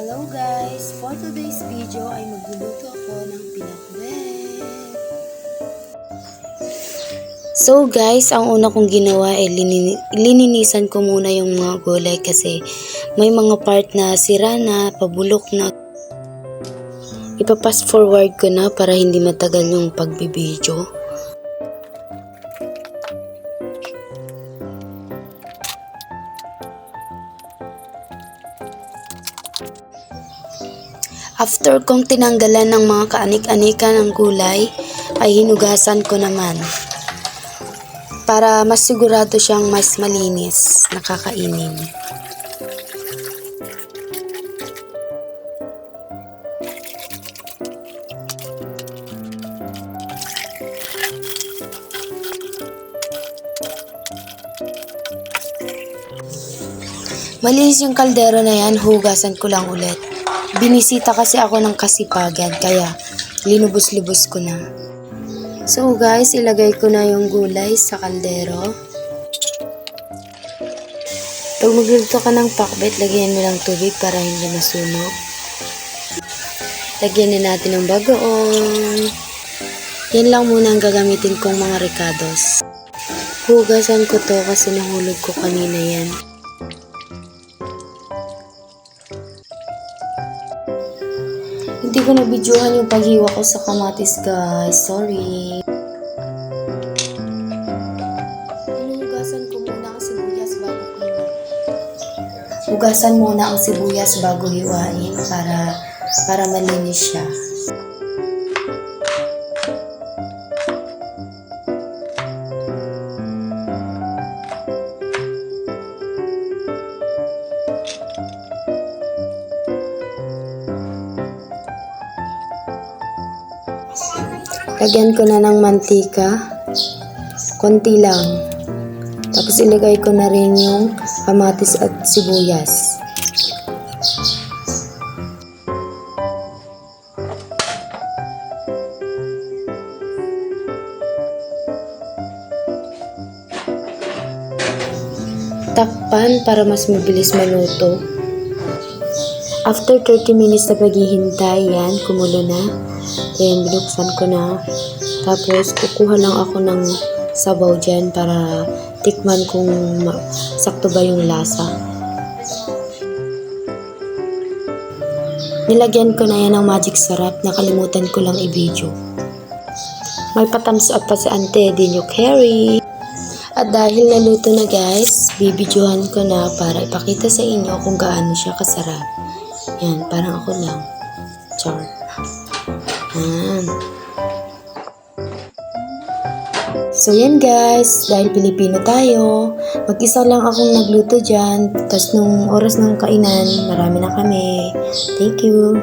Hello guys! For today's video ay magluluto ako ng pinakbet. So guys, ang una kong ginawa ay lininisan ko muna yung mga gulay kasi may mga part na sira na, pabulok na. Ipa-fast forward ko na para hindi matagal yung pagbibideo. After kong tinanggalan ng mga kaanik-anika ng gulay, ay hinugasan ko naman para mas sigurado siyang mas malinis na kakainin. Malinis yung kaldero na yan, hugasan ko lang ulit. Binisita kasi ako ng kasipagan, kaya linubos-lubos ko na. So guys, ilagay ko na yung gulay sa kaldero. Pag magluluto ka ng pakbet, lagyan mo lang tubig para hindi masunog. Lagyan din natin ng bagoong. Yan lang muna ang gagamitin kong mga ricados. Hugasan ko to kasi nahulog ko kanina yan. Hindi ko na-videohan yung paghiwa ko sa kamatis guys. Sorry. Hugasan ko muna ang sibuyas bago hiwain. Hugasan muna ang sibuyas bago hiwain para malinis siya. Lagyan ko na ng mantika, konti lang. Tapos ilagay ko na rin yung kamatis at sibuyas. Takpan para mas mabilis maluto. After 30 minutes na paghihintay, yan, kumulo na. Ayan, binuksan ko na. Tapos, kukuha lang ako ng sabaw dyan para tikman kung sakto ba yung lasa. Nilagyan ko na yan ng magic sarap. Nakalimutan ko lang i-video. May pa-thumbs up pa si Ante Dinyo Carry. At dahil naluto na guys, bibidyohan ko na para ipakita sa inyo kung gaano siya kasarap. Yan, parang ako lang. Char. So yan guys, dahil Pilipino tayo, mag-isa lang akong nagluto dyan. Tapos nung oras ng kainan, marami na kami. Thank you.